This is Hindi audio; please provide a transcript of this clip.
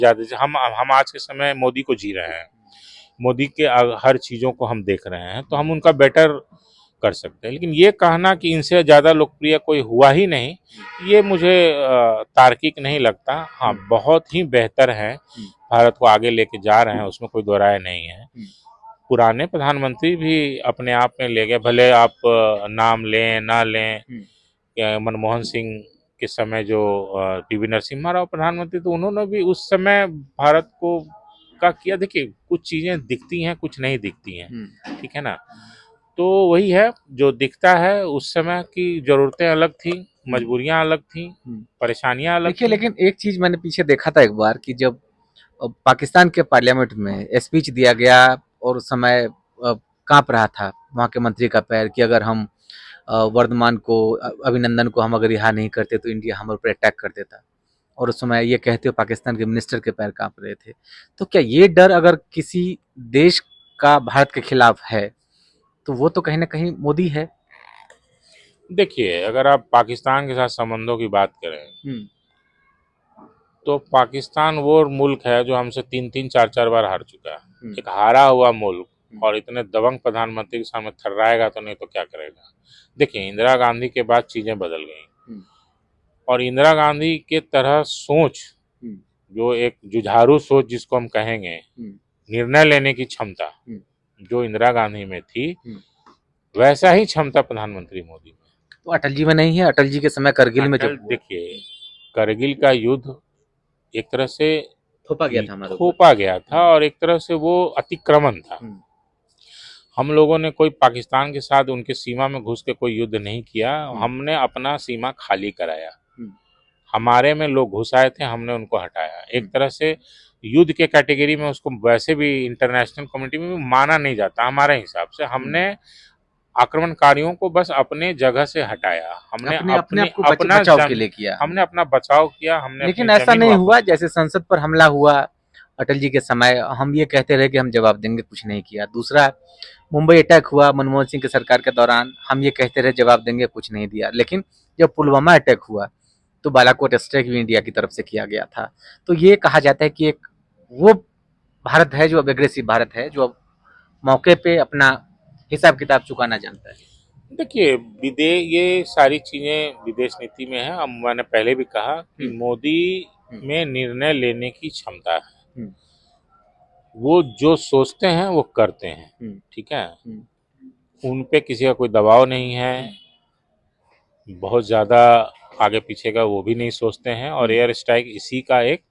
ज्यादा से हम आज के समय मोदी को जी रहे हैं, मोदी के हर चीजों को हम देख रहे हैं, तो हम उनका बेटर कर सकते हैं। लेकिन ये कहना कि इनसे ज्यादा लोकप्रिय कोई हुआ ही नहीं, ये मुझे तार्किक नहीं लगता। हाँ, बहुत ही बेहतर है, भारत को आगे लेके जा रहे हैं, उसमें कोई दो राय नहीं है। पुराने प्रधानमंत्री भी अपने आप में ले गए, भले आप नाम लें ना लें, मनमोहन सिंह के समय जो पीवी नरसिम्हा राव प्रधानमंत्री, तो उन्होंने भी उस समय भारत को का किया। देखिए, कुछ चीजें दिखती हैं, कुछ नहीं दिखती हैं, ठीक है ना। तो वही है, जो दिखता है उस समय की जरूरतें अलग थी, मजबूरियां अलग थी, परेशानियां अलग देखिए, थी। लेकिन एक चीज मैंने पीछे देखा था एक बार कि जब पाकिस्तान के पार्लियामेंट में स्पीच दिया गया और उस समय कांप रहा था वहाँ के मंत्री का पैर कि अगर हम वर्धमान को, अभिनंदन को हम अगर रिहा नहीं करते तो इंडिया हमारे ऊपर अटैक कर देता। और उस समय ये कहते हुए पाकिस्तान के मिनिस्टर के पैर कांप रहे थे। तो क्या ये डर अगर किसी देश का भारत के खिलाफ है तो वो तो कहीं ना कहीं मोदी है। देखिए, अगर आप पाकिस्तान के साथ संबंधों की बात करें, तो पाकिस्तान वो मुल्क है जो हमसे 3-3, 4-4 बार हार चुका है। एक हारा हुआ मुल्क और इतने दबंग प्रधानमंत्री के सामने थर्राएगा तो नहीं तो क्या करेगा। देखिए, इंदिरा गांधी के बाद चीजें बदल गई, और इंदिरा गांधी के तरह सोच, जो एक जुझारू सोच जिसको हम कहेंगे, निर्णय लेने की क्षमता जो इंदिरा गांधी में थी, वैसा ही क्षमता प्रधानमंत्री मोदी में। तो अटल जी में नहीं है? अटल जी के समय करगिल में जब देखिए, करगिल का युद्ध एक तरह से थोपा गया था हमारे ऊपर। थोपा गया था, और एक तरह से वो अतिक्रमण था। हम लोगों ने कोई पाकिस्तान के साथ उनके सीमा में घुस के कोई युद्ध नहीं किया, हमने अपना सीमा खाली कराया। हमारे में लोग घुस आए थे, हमने उनको हटाया। एक तरह से युद्ध के कैटेगरी में उसको वैसे भी इंटरनेशनल कम्युनिटी में माना नहीं जाता हमारे हिसाब से। हमने आक्रमणकारियों को बस अपने जगह से हटाया, हमने अपने आप को बचाव के लिए किया। हमने अपना बचाव किया, हमने लेकिन अपनी ऐसा जमीन नहीं हुआ। वापस। जैसे संसद पर हमला हुआ अटल जी के समय, हम ये कहते रहे कि हम जवाब देंगे, कुछ नहीं किया। दूसरा, मुंबई अटैक हुआ मनमोहन सिंह की सरकार के दौरान, हम ये कहते रहे जवाब देंगे, कुछ नहीं दिया। लेकिन जब पुलवामा अटैक हुआ तो बालाकोट स्ट्राइक भी इंडिया की तरफ से किया गया था। तो ये कहा जाता है कि एक वो भारत है जो अब एग्रेसिव भारत है, जो अब मौके पे अपना हिसाब किताब चुकाना जानता है। देखिए, ये सारी चीजें विदेश नीति में है। अब मैंने पहले भी कहा कि मोदी में निर्णय लेने की क्षमता है, वो जो सोचते हैं वो करते हैं, ठीक है। उन पे किसी का कोई दबाव नहीं है, बहुत ज्यादा आगे पीछे का वो भी नहीं सोचते हैं, और एयर स्ट्राइक इसी का एक